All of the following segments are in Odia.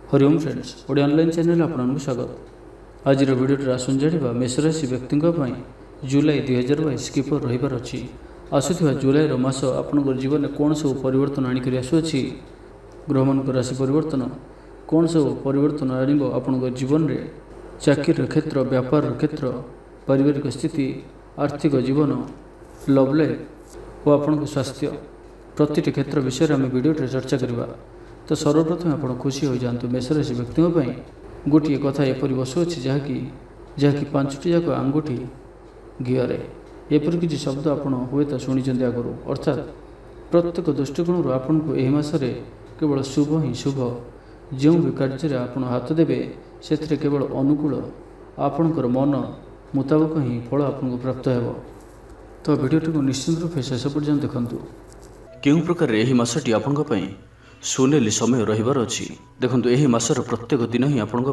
Hariom friends Odia online channel आपको स्वागत। आज भिडियो आसन जाना मेष राशि व्यक्ति जुलाई 2022 किपर रही अच्छी आसुवा जुलाई मास आपंकर जीवन में कौन सब परिवर्तन आणिक आसुच्छी ग्रह मान राशि परिवर्तन कौन सब परिवर्तन आपंकर जीवन में चाकरी क्षेत्र व्यापार क्षेत्र पारिवारिक स्थिति आर्थिक जीवन लव लाइफ और आपण स्वास्थ्य प्रति क्षेत्र विषय आम भिडियो चर्चा करवा। तो सर्वप्रथम आप खुशी हो जातु मेष राशि व्यक्तियों गोटे कथा एपरी बसुअछि जहाँकि पांचटी जाक आंगुठी घीअरे एपरी किसी शब्द आपड़ हुए तो शुणी आगु अर्थात प्रत्येक दृष्टिकोण आपन को यह मासरे केवल शुभ ही शुभ जो भी कार्य आप हाथ देवे से केवल अनुकूल आपणकर मन मुताबक ही फल आपको प्राप्त हो। तो भिडियोटी को निश्चित रूप शेष पर्यंत देखूँ क्यों प्रकार यही मासटी आपंक सुनेली समय रहिबार अछि। देखंतु एही मासर प्रत्येक दिन ही आपंक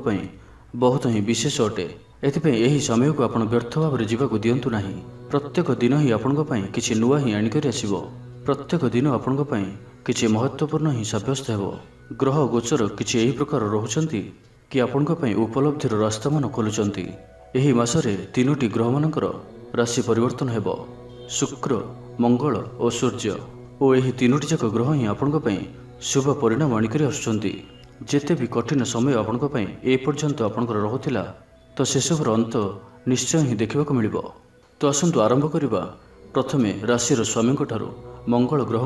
बहुत ही विशेष अटे। एथिपई एही समय को आपण व्यर्थ भाव में जीवाक दियंतु नाही। प्रत्येक दिन ही आपंक किछि नुआ ही आनिकरी आसिबो। प्रत्येक दिन आपंक किछि महत्वपूर्ण ही साब्यस्त हेबो। ग्रह गोचर किछि एही प्रकार रहुचंती कि आपंक उपलब्धिर रास्ता मान खोलुचंती। एही मासरे तीनोटी ग्रह मानकर राशि परिवर्तन हेबो। शुक्र मंगल और सूर्य और एही तीनोटी जाक ग्रह ही आपंक शुभ परिणाम आणिक आसुचंती। जेते भी कठिन समय आपंक ए पर्यंत आपंकर रहुथिला तो सेसबुर अंत निश्चय ही देखा मिलिबो। तो आसंतु आरंभ करिबा प्रथमे राशिर स्वामी मंगल ग्रह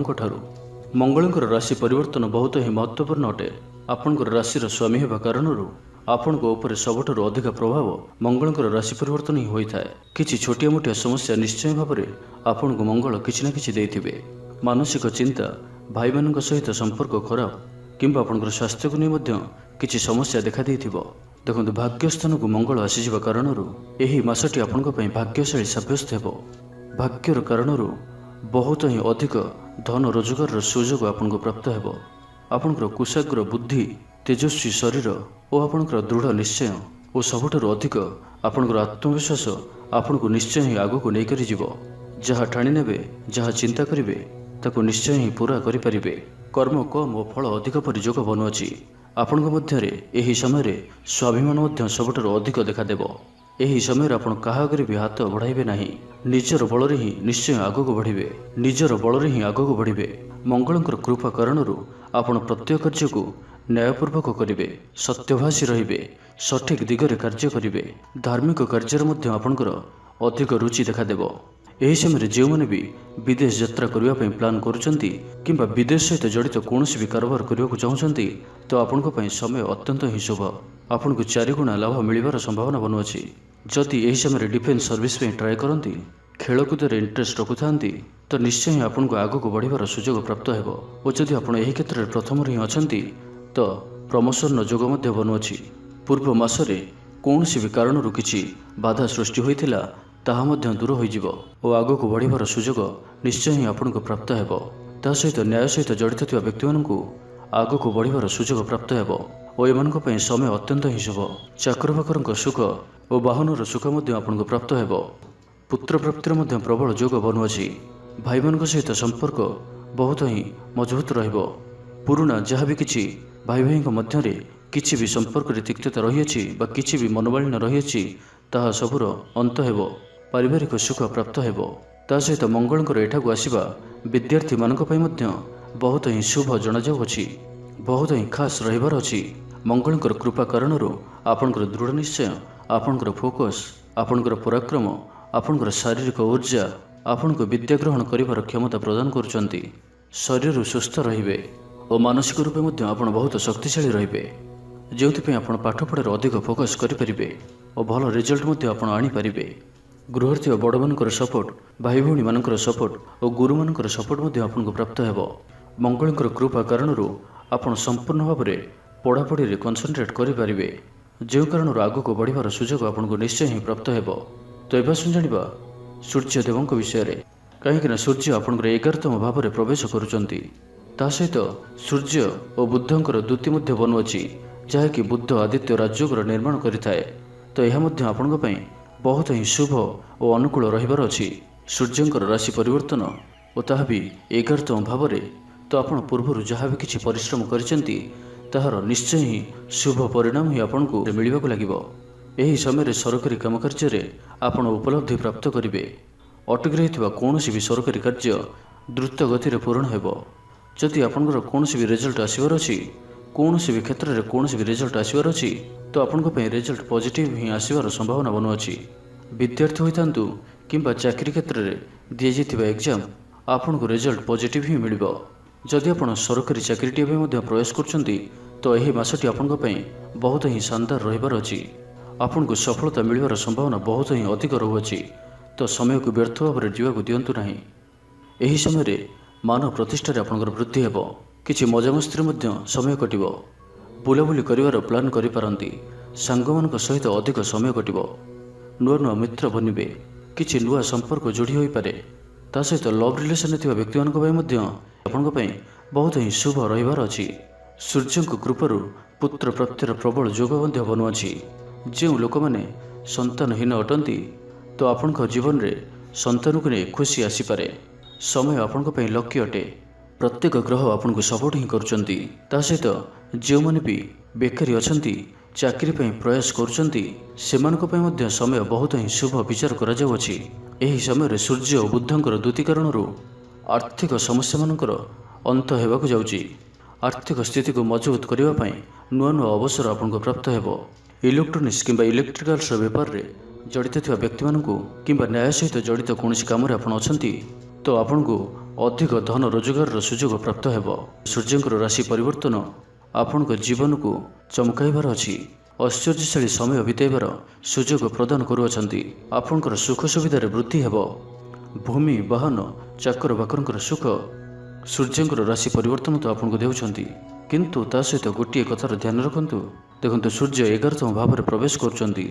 मंगलंकर राशि परिवर्तन बहुत ही महत्वपूर्ण अटे। आपंकर राशिर स्वामी हेबा कारणरू आपंक ऊपर सबुठारु अधिक प्रभाव मंगलंकर राशि परिवर्तन ही होइथाय। किछि छोटिया मोटिया समस्या निश्चय भाव में आपंक मंगल किछि ना किछि देइथिबे। मानसिक चिंता भाई मान सहित संपर्क खराब किंबा आपंकर स्वास्थ्य को नहीं किसी समस्या देखा देइथिबो। देखंतु भाग्यस्थान को मंगल आसीजिबा कारणरू एही मासटी आपंक भाग्यशाली साब्यस्त हेबो। भाग्यर कारणरू बहुत ही अधिक धन रोजगार सुजोग आपको प्राप्त हेबो। आपंकर कुशाग्र बुद्धि तेजस्वी शरीर और आपंकर दृढ़ निश्चय और सबुठारु अधिक आपंकर आत्मविश्वास आपको निश्चय ही आगको नहीं करि जिवो। जहाँ ठाणी नेबे जहाँ चिंता करिवे ताको निश्चय ही पूरा करिपारिबे। कर्म कम और फल अधिक परि जोग बनुअछि। आपणक मध्यरे एही समय स्वाभिमान मध्य सबुठारु अधिक देखादेव। एही समय आपण काहा आगरे भी हाथ बढ़ाइबे नाही। निजर बल ही निश्चय आगको बढ़िबे। निजर बल ही आगको बढ़िबे। मंगलंकर कृपा कारणरू आपण प्रत्येक कार्य को न्यायपूर्वक करिवे। सत्यभाषी रहिबे। सठिक दिगरे कार्य करिवे। धार्मिक कार्य मध्य आपणकर अधिक रुचि देखादेव। यही समय जो मैंने भी विदेश यात्रा करने प्लान करुँच किंबा विदेश सहित जड़ित कौन भी कारोबार करने को चाहते तो आपण समय अत्यंत ही शुभ। आपन को 4 गुणा लाभ मिलवार संभावना बनुअछि। जदि यही समय डिफेन्स सर्विस ट्राए करती खेलकूद इंटरेस्ट रखुता तो निश्चय ही आपको आगक बढ़िबार सुजोग प्राप्त हेबो। और जदि आपण एही क्षेत्र में प्रथम ही अछंती तो प्रमोशन जोग मध्य बनुअछि। पूर्व मासरे कौन भी कारणरू किछि बाधा सृष्टि होइथिला ताहा मध्य दूर होइजिबो और आगको बढ़िबार सुजोग निश्चय ही आपको प्राप्त हेबो। ता सहित न्याय सहित जड़ित थिबा व्यक्ति मानकु आगको बढ़िबार सुजोग प्राप्त हेबो और एमानक पई समय अत्यंत ही शुभ। चाकर बाकरक सुख और वाहनर सुख मध्य आपको प्राप्त हेबो। पुत्र प्राप्तिर मध्य प्रबल जोग बनुअछि। भाई मानक सहित संपर्क बहुत ही मजबूत रहिबो। पुराना जहाँ भी किछि भाई भाई मध्यरे किछि भी संपर्क तिक्तता रहिअछि बा किछि भी मनोमालिन्य रहिअछि ताहा सबुर अंत हेबो। पारिवारिक सुख प्राप्त हेबो। ता सहित मंगलंकर एठाकु आसिबा विद्यार्थी मानक पई मध्य बहुत ही शुभ जनाजाउछि। बहुत ही खास रहिबार अछि। मंगलंकर कृपा कारणरू आपनकर दृढ़ निश्चय आपनकर फोकस आपनकर पराक्रम आपनकर शारीरिक ऊर्जा आपनको विद्या ग्रहण करिबार क्षमता प्रदान करुचंती। शरीर सुस्थ रहिबे और मानसिक रूप में आपण बहुत शक्तिशाली रहिबे। जोंथिपई आपण पाठ पढ़ार अधिक फोकस करिपारिबे और भल रिजल्ट मध्य आपण आनी पारिबे। गृह थी बड़ मानकर सपोर्ट भाई भौणी मानकर सपोर्ट और गुरु मानकर सपोर्ट मध्य आपको प्राप्त हेबो। मंगलंकर कृपा कारणरू आपण संपूर्ण भाव में पढ़ापढ़ी कनसेंट्रेट करिपारिबे। जो कारण आगको बढ़िबार सुजोग आपको निश्चय ही प्राप्त हेबो। तो एबासु जानिबा सूर्यदेवଙ୍କ विषय कहीं सूर्य आपंकर 11तम भाव में प्रवेश करुचंती। ता सहित सूर्य और बुद्धंकर द्युति मध्य बनुअछि जहाँकि बुद्ध आदित्य राजयोगर निर्माण करिथाए। तो यह मध्य आपंक पई बहुत ही शुभ और अनुकूल रहिबार अछि। सूर्यंकर राशि परिवर्तन और ताहा भी 11तम भाव में तो आपण पूर्व जहाँ भी किछि परिश्रम करिसेंती ତାହାର ନିଶ୍ଚୟ ହିଁ ଶୁଭ ପରିଣାମ ହିଁ ଆପଣଙ୍କୁ ମିଳିବାକୁ ଲାଗିବ। ଏହି ସମୟରେ ସରକାରୀ କାମ କାର୍ଯ୍ୟରେ ଆପଣ ଉପଲବ୍ଧି ପ୍ରାପ୍ତ କରିବେ। ଅଟକି ରହିଥିବା କୌଣସି ବି ସରକାରୀ କାର୍ଯ୍ୟ ଦ୍ରୁତ ଗତିରେ ପୂରଣ ହେବ। ଯଦି ଆପଣଙ୍କର କୌଣସି ବି ରେଜଲ୍ଟ ଆସିବାର ଅଛି, କୌଣସି ବି କ୍ଷେତ୍ରରେ କୌଣସି ବି ରେଜଲ୍ଟ ଆସିବାର ଅଛି, ତ ଆପଣଙ୍କ ପାଇଁ ରେଜଲ୍ଟ ପଜିଟିଭ ହିଁ ଆସିବାର ସମ୍ଭାବନା ବନୁଅଛି। ବିଦ୍ୟାର୍ଥୀ ହୋଇଥାନ୍ତୁ କିମ୍ବା ଚାକିରି କ୍ଷେତ୍ରରେ ଦିଆଯାଇଥିବା ଏକ୍ଜାମ, ଆପଣଙ୍କୁ ରେଜଲ୍ଟ ପଜିଟିଭ ହିଁ ମିଳିବ। ଯଦି ଆପଣ ସରକାରୀ ଚାକିରିଟିଏ ପାଇଁ ମଧ୍ୟ ପ୍ରୟାସ କରୁଛନ୍ତି, ତ ଏହି ମାସଟି ଆପଣଙ୍କ ପାଇଁ ବହୁତ ହିଁ ଶାନଦାର ରହିବାର ଅଛି। ଆପଣଙ୍କୁ ସଫଳତା ମିଳିବାର ସମ୍ଭାବନା ବହୁତ ହିଁ ଅଧିକ ରହୁଅଛି। ତ ସମୟକୁ ବ୍ୟର୍ଥ ଭାବରେ ଯିବାକୁ ଦିଅନ୍ତୁ ନାହିଁ। ଏହି ସମୟରେ ମାନ ପ୍ରତିଷ୍ଠାରେ ଆପଣଙ୍କର ବୃଦ୍ଧି ହେବ। କିଛି ମଜାମସ୍ତିରେ ମଧ୍ୟ ସମୟ କଟିବ। ବୁଲାବୁଲି କରିବାର ପ୍ଲାନ୍ କରିପାରନ୍ତି। ସାଙ୍ଗମାନଙ୍କ ସହିତ ଅଧିକ ସମୟ କଟିବ। ନୂଆ ନୂଆ ମିତ୍ର ବନିବେ। କିଛି ନୂଆ ସମ୍ପର୍କ ଯୋଡ଼ି ହୋଇପାରେ। ତା ସହିତ ଲଭ୍ ରିଲେସନରେ ଥିବା ବ୍ୟକ୍ତିମାନଙ୍କ ପାଇଁ ମଧ୍ୟ ଆପଣଙ୍କ ପାଇଁ ବହୁତ ହିଁ ଶୁଭ ରହିବାର ଅଛି। ସୂର୍ଯ୍ୟଙ୍କ କୃପାରୁ ପୁତ୍ର ପ୍ରାପ୍ତିର ପ୍ରବଳ ଯୋଗ ମଧ୍ୟ ବନୁଅଛି। ଯେଉଁ ଲୋକମାନେ ସନ୍ତାନହୀନ ଅଟନ୍ତି, ତ ଆପଣଙ୍କ ଜୀବନରେ ସନ୍ତାନକୁ ନେଇ ଖୁସି ଆସିପାରେ। ସମୟ ଆପଣଙ୍କ ପାଇଁ ଲକି ଅଟେ। ପ୍ରତ୍ୟେକ ଗ୍ରହ ଆପଣଙ୍କୁ ସପୋର୍ଟ ହିଁ କରୁଛନ୍ତି। ତା ସହିତ ଯେଉଁମାନେ ବି ବେକାରୀ ଅଛନ୍ତି, ଚାକିରି ପାଇଁ ପ୍ରୟାସ କରୁଛନ୍ତି, ସେମାନଙ୍କ ପାଇଁ ମଧ୍ୟ ସମୟ ବହୁତ ହିଁ ଶୁଭ ବିଚାର କରାଯାଉଅଛି। ଏହି ସମୟରେ ସୂର୍ଯ୍ୟ ଓ ବୁଧଙ୍କର ଦ୍ୟୁତି କାରଣରୁ ଆର୍ଥିକ ସମସ୍ୟାମାନଙ୍କର ଅନ୍ତ ହେବାକୁ ଯାଉଛି। ଆର୍ଥିକ ସ୍ଥିତିକୁ ମଜବୁତ କରିବା ପାଇଁ ନୂଆ ନୂଆ ଅବସର ଆପଣଙ୍କୁ ପ୍ରାପ୍ତ ହେବ। ଇଲେକ୍ଟ୍ରୋନିକ୍ସ କିମ୍ବା ଇଲେକ୍ଟ୍ରିକାଲ୍ସର ବେପାରରେ ଜଡ଼ିତ ଥିବା ବ୍ୟକ୍ତିମାନଙ୍କୁ କିମ୍ବା ନ୍ୟାୟ ସହିତ ଜଡ଼ିତ କୌଣସି କାମରେ ଆପଣ ଅଛନ୍ତି, ତ ଆପଣଙ୍କୁ ଅଧିକ ଧନ ରୋଜଗାରର ସୁଯୋଗ ପ୍ରାପ୍ତ ହେବ। ସୂର୍ଯ୍ୟଙ୍କର ରାଶି ପରିବର୍ତ୍ତନ ଆପଣଙ୍କ ଜୀବନକୁ ଚମକାଇବାର ଅଛି। ଐଶ୍ୱର୍ଯ୍ୟଶାଳୀ ସମୟ ବିତାଇବାର ସୁଯୋଗ ପ୍ରଦାନ କରୁଅଛନ୍ତି। ଆପଣଙ୍କର ସୁଖ ସୁବିଧାରେ ବୃଦ୍ଧି ହେବ। ଭୂମି, ବାହନ, ଚାକର ବାକରଙ୍କର ସୁଖ ସୂର୍ଯ୍ୟଙ୍କର ରାଶି ପରିବର୍ତ୍ତନ ତ ଆପଣଙ୍କୁ ଦେଉଛନ୍ତି, କିନ୍ତୁ ତା ସହିତ ଗୋଟିଏ କଥାର ଧ୍ୟାନ ରଖନ୍ତୁ। ଦେଖନ୍ତୁ, ସୂର୍ଯ୍ୟ 11ତମ ଭାବରେ ପ୍ରବେଶ କରୁଛନ୍ତି,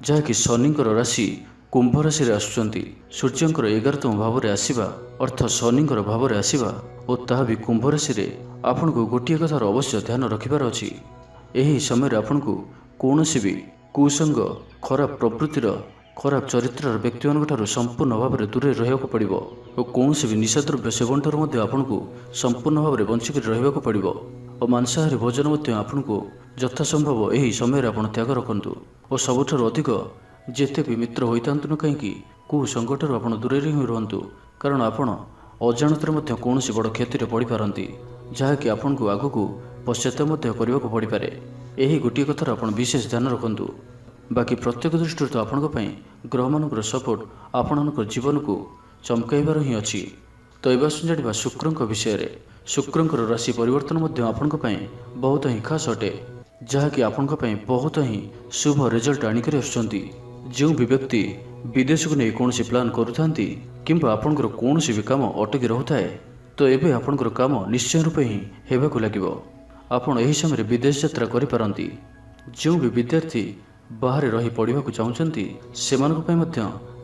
ଯାହାକି ଶନିଙ୍କର ରାଶି କୁମ୍ଭ ରାଶିରେ ଆସୁଛନ୍ତି। ସୂର୍ଯ୍ୟଙ୍କର 11ତମ ଭାବରେ ଆସିବା ଅର୍ଥ ଶନିଙ୍କର ଭାବରେ ଆସିବା ଓ ତାହା ବି କୁମ୍ଭ ରାଶିରେ। ଆପଣଙ୍କୁ ଗୋଟିଏ କଥାର ଅବଶ୍ୟ ଧ୍ୟାନ ରଖିବାର ଅଛି। ଏହି ସମୟରେ ଆପଣଙ୍କୁ କୌଣସି ବି କୁସଙ୍ଗ, ଖରାପ ପ୍ରବୃତ୍ତିର, ଖରାପ ଚରିତ୍ରର ବ୍ୟକ୍ତିମାନଙ୍କଠାରୁ ସମ୍ପୂର୍ଣ୍ଣ ଭାବରେ ଦୂରେଇ ରହିବାକୁ ପଡ଼ିବ ଓ କୌଣସି ବି ନିଶାଦ୍ରବ୍ୟ ସେବନଠାରୁ ମଧ୍ୟ ଆପଣଙ୍କୁ ସମ୍ପୂର୍ଣ୍ଣ ଭାବରେ ବଞ୍ଚିକରି ରହିବାକୁ ପଡ଼ିବ ଓ ମାଂସାହାରୀ ଭୋଜନ ମଧ୍ୟ ଆପଣଙ୍କୁ ଯଥାସମ୍ଭବ ଏହି ସମୟରେ ଆପଣ ତ୍ୟାଗ ରଖନ୍ତୁ ଓ ସବୁଠାରୁ ଅଧିକ ଯେତେ ବି ମିତ୍ର ହୋଇଥାନ୍ତୁ ନା କାହିଁକି, କୁସଙ୍ଗଠାରୁ ଆପଣ ଦୂରେଇ ହିଁ ରୁହନ୍ତୁ, କାରଣ ଆପଣ ଅଜାଣତରେ ମଧ୍ୟ କୌଣସି ବଡ଼ କ୍ଷତିରେ ପଡ଼ିପାରନ୍ତି, ଯାହାକି ଆପଣଙ୍କୁ ଆଗକୁ ପଶ୍ଚାତାପ ମଧ୍ୟ କରିବାକୁ ପଡ଼ିପାରେ। ଏହି ଗୋଟିଏ କଥାର ଆପଣ ବିଶେଷ ଧ୍ୟାନ ରଖନ୍ତୁ। ବାକି ପ୍ରତ୍ୟେକ ଦୃଷ୍ଟିରୁ ତ ଆପଣଙ୍କ ପାଇଁ ଗ୍ରହମାନଙ୍କର ସପୋର୍ଟ ଆପଣଙ୍କର ଜୀବନକୁ ଚମକାଇବାର ହିଁ ଅଛି। ତ ଏବେ ଆସନ୍ତୁ ଜାଣିବା ଶୁକ୍ରଙ୍କ ବିଷୟରେ। ଶୁକ୍ରଙ୍କର ରାଶି ପରିବର୍ତ୍ତନ ମଧ୍ୟ ଆପଣଙ୍କ ପାଇଁ ବହୁତ ହିଁ ଖାସ୍ ଅଟେ, ଯାହାକି ଆପଣଙ୍କ ପାଇଁ ବହୁତ ହିଁ ଶୁଭ ରେଜଲ୍ଟ ଆଣିକରି ଆସୁଛନ୍ତି। ଯେଉଁ ବି ବ୍ୟକ୍ତି ବିଦେଶକୁ ନେଇ କୌଣସି ପ୍ଲାନ୍ କରୁଥାନ୍ତି କିମ୍ବା ଆପଣଙ୍କର କୌଣସି ବି କାମ ଅଟକି ରହୁଥାଏ, ତ ଏବେ ଆପଣଙ୍କର କାମ ନିଶ୍ଚୟ ରୂପେ ହିଁ ହେବାକୁ ଲାଗିବ। ଆପଣ ଏହି ସମୟରେ ବିଦେଶ ଯାତ୍ରା କରିପାରନ୍ତି। ଯେଉଁ ବି ବିଦ୍ୟାର୍ଥୀ ବାହାରେ ରହି ପଢ଼ିବାକୁ ଚାହୁଁଛନ୍ତି, ସେମାନଙ୍କ ପାଇଁ ମଧ୍ୟ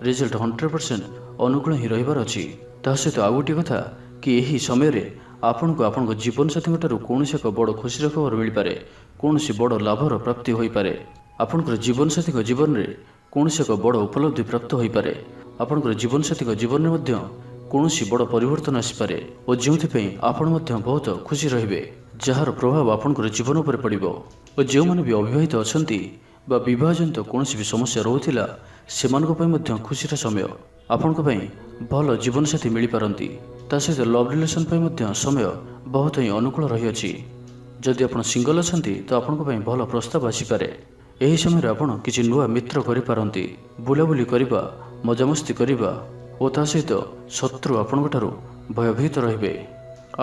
ରେଜଲ୍ଟ 100% ଅନୁକୂଳ ହିଁ ରହିବାର ଅଛି। ତା ସହିତ ଆଉ ଗୋଟିଏ କଥା କି ଏହି ସମୟରେ ଆପଣଙ୍କୁ ଆପଣଙ୍କ ଜୀବନସାଥୀଙ୍କ ଠାରୁ କୌଣସି ଏକ ବଡ଼ ଖୁସିର ଖବର ମିଳିପାରେ, କୌଣସି ବଡ଼ ଲାଭର ପ୍ରାପ୍ତି ହୋଇପାରେ। ଆପଣଙ୍କର ଜୀବନସାଥୀଙ୍କ ଜୀବନରେ କୌଣସି ଏକ ବଡ଼ ଉପଲବ୍ଧି ପ୍ରାପ୍ତ ହୋଇପାରେ। ଆପଣଙ୍କର ଜୀବନସାଥୀଙ୍କ ଜୀବନରେ ମଧ୍ୟ କୌଣସି ବଡ଼ ପରିବର୍ତ୍ତନ ଆସିପାରେ ଓ ଯେଉଁଥିପାଇଁ ଆପଣ ମଧ୍ୟ ବହୁତ ଖୁସି ରହିବେ, ଯାହାର ପ୍ରଭାବ ଆପଣଙ୍କର ଜୀବନ ଉପରେ ପଡ଼ିବ। ଓ ଯେଉଁମାନେ ବି ଅବିବାହିତ ଅଛନ୍ତି ବା ବିବାହଜନିତ କୌଣସି ବି ସମସ୍ୟା ରହୁଥିଲା, ସେମାନଙ୍କ ପାଇଁ ମଧ୍ୟ ଖୁସିର ସମୟ। ଆପଣଙ୍କ ପାଇଁ ଭଲ ଜୀବନସାଥୀ ମିଳିପାରନ୍ତି। ତା ସହିତ ଲଭ୍ ରିଲେସନ୍ ପାଇଁ ମଧ୍ୟ ସମୟ ବହୁତ ହିଁ ଅନୁକୂଳ ରହିଅଛି। ଯଦି ଆପଣ ସିଙ୍ଗଲ ଅଛନ୍ତି, ତ ଆପଣଙ୍କ ପାଇଁ ଭଲ ପ୍ରସ୍ତାବ ଆସିପାରେ। ଏହି ସମୟରେ ଆପଣ କିଛି ନୂଆ ମିତ୍ର କରିପାରନ୍ତି। ବୁଲାବୁଲି କରିବା, ମଜାମସ୍ତି କରିବା ଓ ତା ସହିତ ଶତ୍ରୁ ଆପଣଙ୍କ ଠାରୁ ଭୟଭୀତ ରହିବେ।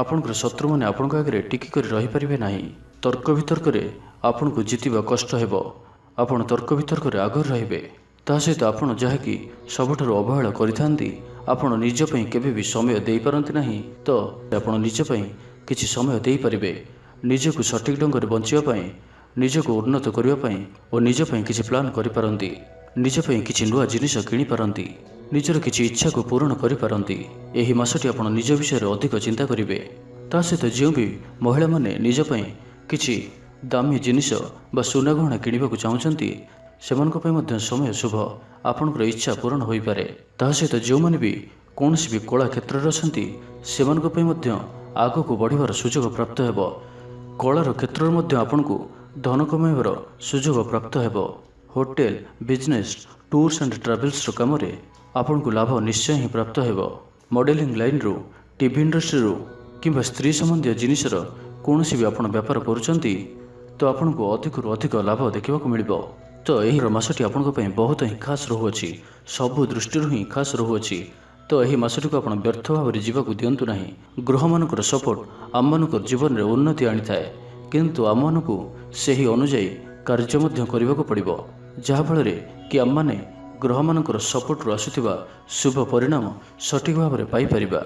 ଆପଣଙ୍କର ଶତ୍ରୁମାନେ ଆପଣଙ୍କ ଆଗରେ ଟିକି କରି ରହିପାରିବେ ନାହିଁ। ତର୍କ ବିତର୍କରେ ଆପଣଙ୍କୁ ଜିତିବା କଷ୍ଟ ହେବ। ଆପଣ ତର୍କ ବିତର୍କରେ ଆଗରେ ରହିବେ। ତା ସହିତ ଆପଣ ଯାହାକି ସବୁଠାରୁ ଅବହେଳା କରିଥାନ୍ତି, ଆପଣ ନିଜ ପାଇଁ କେବେ ବି ସମୟ ଦେଇପାରନ୍ତି ନାହିଁ, ତ ଆପଣ ନିଜ ପାଇଁ କିଛି ସମୟ ଦେଇପାରିବେ। ନିଜକୁ ସଠିକ୍ ଢଙ୍ଗରେ ବଞ୍ଚିବା ପାଇଁ, ନିଜକୁ ଉନ୍ନତ କରିବା ପାଇଁ ଓ ନିଜ ପାଇଁ କିଛି ପ୍ଲାନ୍ କରିପାରନ୍ତି। ନିଜ ପାଇଁ କିଛି ନୂଆ ଜିନିଷ କିଣିପାରନ୍ତି। ନିଜର କିଛି ଇଚ୍ଛାକୁ ପୂରଣ କରିପାରନ୍ତି। ଏହି ମାସଟି ଆପଣ ନିଜ ବିଷୟରେ ଅଧିକ ଚିନ୍ତା କରିବେ। ତା ସହିତ ଯେଉଁ ବି ମହିଳାମାନେ ନିଜ ପାଇଁ କିଛି ଦାମୀ ଜିନିଷ ବା ସୁନା ଗହଣା କିଣିବାକୁ ଚାହୁଁଛନ୍ତି, ସେମାନଙ୍କ ପାଇଁ ମଧ୍ୟ ସମୟ ଶୁଭ। ଆପଣଙ୍କର ଇଚ୍ଛା ପୂରଣ ହୋଇପାରେ। ତା ସହିତ ଯେଉଁମାନେ ବି କୌଣସି ବି କଳା କ୍ଷେତ୍ରରେ ଅଛନ୍ତି, ସେମାନଙ୍କ ପାଇଁ ମଧ୍ୟ ଆଗକୁ ବଢ଼ିବାର ସୁଯୋଗ ପ୍ରାପ୍ତ ହେବ। କଳାର କ୍ଷେତ୍ରରେ ମଧ୍ୟ ଆପଣଙ୍କୁ ଧନ କମାଇବାର ସୁଯୋଗ ପ୍ରାପ୍ତ ହେବ। ହୋଟେଲ, ବିଜନେସ୍, ଟୁର୍ସ ଆଣ୍ଡ ଟ୍ରାଭେଲ୍ସର କାମରେ ଆପଣଙ୍କୁ ଲାଭ ନିଶ୍ଚୟ ହିଁ ପ୍ରାପ୍ତ ହେବ। ମଡେଲିଂ ଲାଇନ୍ରୁ, ଟିଭି ଇଣ୍ଡଷ୍ଟ୍ରିରୁ କିମ୍ବା ସ୍ତ୍ରୀ ସମ୍ବନ୍ଧୀୟ ଜିନିଷର କୌଣସି ବି ଆପଣ ବେପାର କରୁଛନ୍ତି ତ ଆପଣଙ୍କୁ ଅଧିକରୁ ଅଧିକ ଲାଭ ଦେଖିବାକୁ ମିଳିବ। ତ ଏହି ମାସଟି ଆପଣଙ୍କ ପାଇଁ ବହୁତ ହିଁ ଖାସ୍ ରହୁଅଛି, ସବୁ ଦୃଷ୍ଟିରୁ ହିଁ ଖାସ୍ ରହୁଅଛି। ତ ଏହି ମାସଟିକୁ ଆପଣ ବ୍ୟର୍ଥ ଭାବରେ ଯିବାକୁ ଦିଅନ୍ତୁ ନାହିଁ। ଗ୍ରହମାନଙ୍କର ସପୋର୍ଟ ଆମମାନଙ୍କର ଜୀବନରେ ଉନ୍ନତି ଆଣିଥାଏ, କିନ୍ତୁ ଆମମାନଙ୍କୁ ସେହି ଅନୁଯାୟୀ କାର୍ଯ୍ୟ ମଧ୍ୟ କରିବାକୁ ପଡ଼ିବ, ଯାହାଫଳରେ କି ଆମମାନେ ଗ୍ରହମାନଙ୍କର ସପୋର୍ଟରୁ ଆସୁଥିବା ଶୁଭ ପରିଣାମ ସଠିକ୍ ଭାବରେ ପାଇପାରିବା।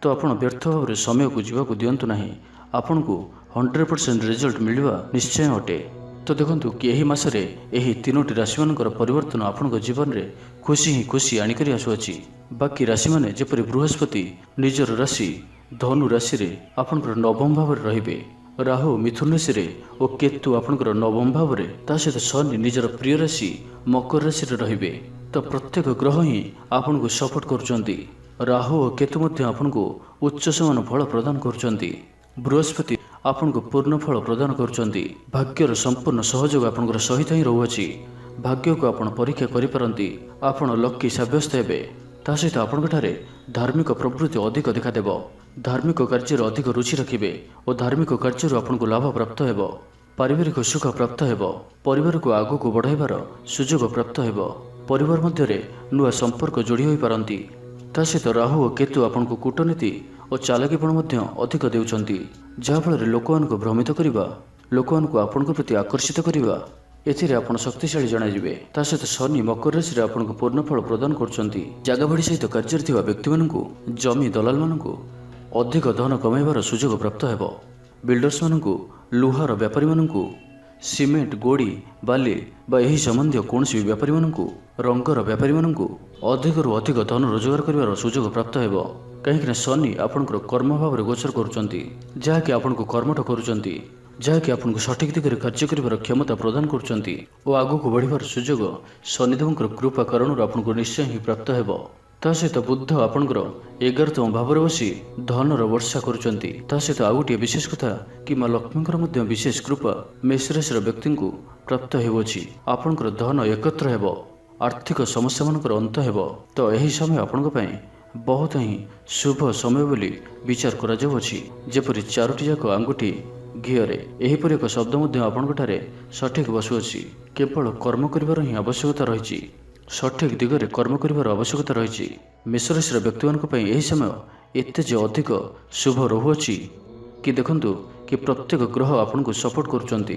ତ ଆପଣ ବ୍ୟର୍ଥ ଭାବରେ ସମୟକୁ ଯିବାକୁ ଦିଅନ୍ତୁ ନାହିଁ। ଆପଣଙ୍କୁ 100% ରେଜଲ୍ଟ ମିଳିବା ନିଶ୍ଚୟ ଅଟେ। ତ ଦେଖନ୍ତୁ କି ଏହି ମାସରେ ଏହି 3ଟି ରାଶିମାନଙ୍କର ପରିବର୍ତ୍ତନ ଆପଣଙ୍କ ଜୀବନରେ ଖୁସି ହିଁ ଖୁସି ଆଣିକରି ଆସୁଅଛି। ବାକି ରାଶିମାନେ ଯେପରି ବୃହସ୍ପତି ନିଜର ରାଶି ଧନୁ ରାଶିରେ ଆପଣଙ୍କର ନବମ ଭାବରେ ରହିବେ, ରାହୁ ମିଥୁନ ରାଶିରେ ଓ କେତୁ ଆପଣଙ୍କର ନବମ ଭାବରେ, ତା ସହିତ ଶନି ନିଜର ପ୍ରିୟ ରାଶି ମକର ରାଶିରେ ରହିବେ। ତ ପ୍ରତ୍ୟେକ ଗ୍ରହ ହିଁ ଆପଣଙ୍କୁ ସପୋର୍ଟ କରୁଛନ୍ତି। ରାହୁ ଓ କେତୁ ମଧ୍ୟ ଆପଣଙ୍କୁ ଉଚ୍ଚ ସମାନ ଫଳ ପ୍ରଦାନ କରୁଛନ୍ତି। ବୃହସ୍ପତି ଆପଣଙ୍କୁ ପୂର୍ଣ୍ଣ ଫଳ ପ୍ରଦାନ କରୁଛନ୍ତି। ଭାଗ୍ୟର ସମ୍ପୂର୍ଣ୍ଣ ସହଯୋଗ ଆପଣଙ୍କର ସହିତ ହିଁ ରହୁଅଛି। ଭାଗ୍ୟକୁ ଆପଣ ପରୀକ୍ଷା କରିପାରନ୍ତି। ଆପଣ ଲକି ସାବ୍ୟସ୍ତ ହେବେ। ତା ସହିତ ଆପଣଙ୍କଠାରେ ଧାର୍ମିକ ପ୍ରବୃତ୍ତି ଅଧିକ ଦେଖାଦେବ। ଧାର୍ମିକ କାର୍ଯ୍ୟରେ ଅଧିକ ରୁଚି ରଖିବେ ଓ ଧାର୍ମିକ କାର୍ଯ୍ୟରୁ ଆପଣଙ୍କୁ ଲାଭ ପ୍ରାପ୍ତ ହେବ। ପାରିବାରିକ ସୁଖ ପ୍ରାପ୍ତ ହେବ। ପରିବାରକୁ ଆଗକୁ ବଢ଼ାଇବାର ସୁଯୋଗ ପ୍ରାପ୍ତ ହେବ। ପରିବାର ମଧ୍ୟରେ ନୂଆ ସମ୍ପର୍କ ଯୋଡ଼ି ହୋଇପାରନ୍ତି। ତା ସହିତ ରାହୁ ଓ କେତୁ ଆପଣଙ୍କୁ କୂଟନୀତି ଓ ଚାଲାକିପଣ ମଧ୍ୟ ଅଧିକ ଦେଉଛନ୍ତି, ଯାହାଫଳରେ ଲୋକମାନଙ୍କୁ ଭ୍ରମିତ କରିବା, ଲୋକମାନଙ୍କୁ ଆପଣଙ୍କ ପ୍ରତି ଆକର୍ଷିତ କରିବା, ଏଥିରେ ଆପଣ ଶକ୍ତିଶାଳୀ ଜଣାଯିବେ। ତା ସହିତ ଶନି ମକର ରାଶିରେ ଆପଣଙ୍କୁ ପୂର୍ଣ୍ଣ ଫଳ ପ୍ରଦାନ କରୁଛନ୍ତି। ଜାଗାବାଡ଼ି ସହିତ କାର୍ଯ୍ୟରେ ଥିବା ବ୍ୟକ୍ତିମାନଙ୍କୁ, ଜମି ଦଲାଲମାନଙ୍କୁ ଅଧିକ ଧନ କମାଇବାର ସୁଯୋଗ ପ୍ରାପ୍ତ ହେବ। ବିଲ୍ଡର୍ସମାନଙ୍କୁ, ଲୁହାର ବ୍ୟାପାରୀମାନଙ୍କୁ, ସିମେଣ୍ଟ, ଗୋଡ଼ି, ବାଲି ବା ଏହି ସମ୍ବନ୍ଧୀୟ କୌଣସି ବି ବ୍ୟାପାରୀମାନଙ୍କୁ, ରଙ୍ଗର ବ୍ୟାପାରୀମାନଙ୍କୁ ଅଧିକରୁ ଅଧିକ ଧନ ରୋଜଗାର କରିବାର ସୁଯୋଗ ପ୍ରାପ୍ତ ହେବ। କାହିଁକିନା ଶନି ଆପଣଙ୍କର କର୍ମ ଭାବରେ ଗୋଚର କରୁଛନ୍ତି, ଯାହାକି ଆପଣଙ୍କୁ କର୍ମଠ କରୁଛନ୍ତି, ଯାହାକି ଆପଣଙ୍କୁ ସଠିକ୍ ଦିଗରେ କାର୍ଯ୍ୟ କରିବାର କ୍ଷମତା ପ୍ରଦାନ କରୁଛନ୍ତି ଓ ଆଗକୁ ବଢ଼ିବାର ସୁଯୋଗ ଶନିଦେବଙ୍କର କୃପା କାରଣରୁ ଆପଣଙ୍କୁ ନିଶ୍ଚୟ ହିଁ ପ୍ରାପ୍ତ ହେବ। ତା ସହିତ ବୁଦ୍ଧ ଆପଣଙ୍କର 11ତମ ଭାବରେ ବସି ଧନର ବର୍ଷା କରୁଛନ୍ତି। ତା ସହିତ ଆଉ ଗୋଟିଏ ବିଶେଷ କଥା କି ମା ଲକ୍ଷ୍ମୀଙ୍କର ମଧ୍ୟ ବିଶେଷ କୃପା ମେଷ ରାଶିର ବ୍ୟକ୍ତିଙ୍କୁ ପ୍ରାପ୍ତ ହେଉଅଛି। ଆପଣଙ୍କର ଧନ ଏକତ୍ର ହେବ, ଆର୍ଥିକ ସମସ୍ୟାମାନଙ୍କର ଅନ୍ତ ହେବ। ତ ଏହି ସମୟ ଆପଣଙ୍କ ପାଇଁ ବହୁତ ହିଁ ଶୁଭ ସମୟ ବୋଲି ବିଚାର କରାଯାଉଅଛି। ଯେପରି 4ଟି ଯାକ ଆଙ୍ଗୁଠି ଘିଅରେ, ଏହିପରି ଏକ ଶବ୍ଦ ମଧ୍ୟ ଆପଣଙ୍କଠାରେ ସଠିକ୍ ବସୁଅଛି। କେବଳ କର୍ମ କରିବାର ହିଁ ଆବଶ୍ୟକତା ରହିଛି, ସଠିକ୍ ଦିଗରେ କର୍ମ କରିବାର ଆବଶ୍ୟକତା ରହିଛି। ମେଷରାଶିର ବ୍ୟକ୍ତିମାନଙ୍କ ପାଇଁ ଏହି ସମୟ ଏତେ ଯେ ଅଧିକ ଶୁଭ ରହୁଅଛି କି ଦେଖନ୍ତୁ କି ପ୍ରତ୍ୟେକ ଗ୍ରହ ଆପଣଙ୍କୁ ସପୋର୍ଟ କରୁଛନ୍ତି।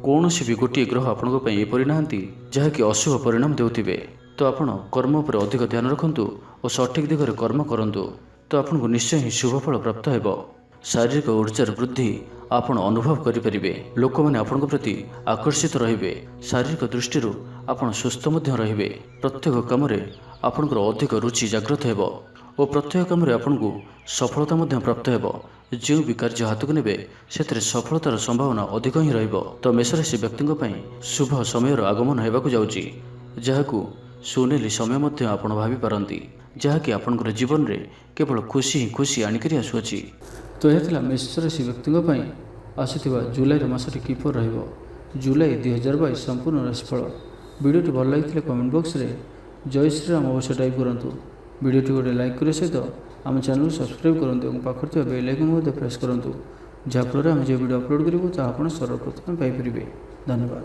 କୌଣସି ବି ଗୋଟିଏ ଗ୍ରହ ଆପଣଙ୍କ ପାଇଁ ଏପରି ନାହାନ୍ତି ଯାହାକି ଅଶୁଭ ପରିଣାମ ଦେଉଥିବେ। ତ ଆପଣ କର୍ମ ଉପରେ ଅଧିକ ଧ୍ୟାନ ରଖନ୍ତୁ ଓ ସଠିକ୍ ଦିଗରେ କର୍ମ କରନ୍ତୁ। ତ ଆପଣଙ୍କୁ ନିଶ୍ଚୟ ହିଁ ଶୁଭ ଫଳ ପ୍ରାପ୍ତ ହେବ। ଶାରୀରିକ ଉର୍ଜାର ବୃଦ୍ଧି ଆପଣ ଅନୁଭବ କରିପାରିବେ। ଲୋକମାନେ ଆପଣଙ୍କ ପ୍ରତି ଆକର୍ଷିତ ରହିବେ। ଶାରୀରିକ ଦୃଷ୍ଟିରୁ ଆପଣ ସୁସ୍ଥ ମଧ୍ୟ ରହିବେ। ପ୍ରତ୍ୟେକ କାମରେ ଆପଣଙ୍କର ଅଧିକ ରୁଚି ଜାଗ୍ରତ ହେବ ଓ ପ୍ରତ୍ୟେକ କାମରେ ଆପଣଙ୍କୁ ସଫଳତା ମଧ୍ୟ ପ୍ରାପ୍ତ ହେବ। ଯେଉଁ ବି କାର୍ଯ୍ୟ ହାତକୁ ନେବେ ସେଥିରେ ସଫଳତାର ସମ୍ଭାବନା ଅଧିକ ହିଁ ରହିବ। ତ ମେଷରାଶି ବ୍ୟକ୍ତିଙ୍କ ପାଇଁ ଶୁଭ ସମୟର ଆଗମନ ହେବାକୁ ଯାଉଛି, ଯାହାକୁ ସୁନେଲି ସମୟ ମଧ୍ୟ ଆପଣ ଭାବିପାରନ୍ତି, ଯାହାକି ଆପଣଙ୍କର ଜୀବନରେ କେବଳ ଖୁସି ହିଁ ଖୁସି ଆଣିକରି ଆସୁଅଛି। ତ ଏହା ଥିଲା ମେଷରାଶି ବ୍ୟକ୍ତିଙ୍କ ପାଇଁ ଆସୁଥିବା ଜୁଲାଇର ମାସଟି କିପରି ରହିବ। ଜୁଲାଇ 2022 ସମ୍ପୂର୍ଣ୍ଣ ରାଶିଫଳ। ଭିଡ଼ିଓଟି ଭଲ ଲାଗିଥିଲେ କମେଣ୍ଟ ବକ୍ସରେ ଜୟ ଶ୍ରୀରାମ ଅବଶ୍ୟ ଟାଇପ୍ କରନ୍ତୁ। ଭିଡ଼ିଓଟି ଗୋଟେ ଲାଇକ୍ କରିବା ସହିତ ଆମ ଚ୍ୟାନେଲକୁ ସବସ୍କ୍ରାଇବ୍ କରନ୍ତୁ ଏବଂ ପାଖରେ ଥିବା ବେଲ୍ ଆଇକନ୍ ମଧ୍ୟ ପ୍ରେସ୍ କରନ୍ତୁ, ଯାହାଫଳରେ ଆମେ ଯେଉଁ ଭିଡ଼ିଓ ଅପଲୋଡ଼ କରିବୁ ତାହା ଆପଣ ସର୍ବପ୍ରଥମେ ପାଇପାରିବେ। ଧନ୍ୟବାଦ।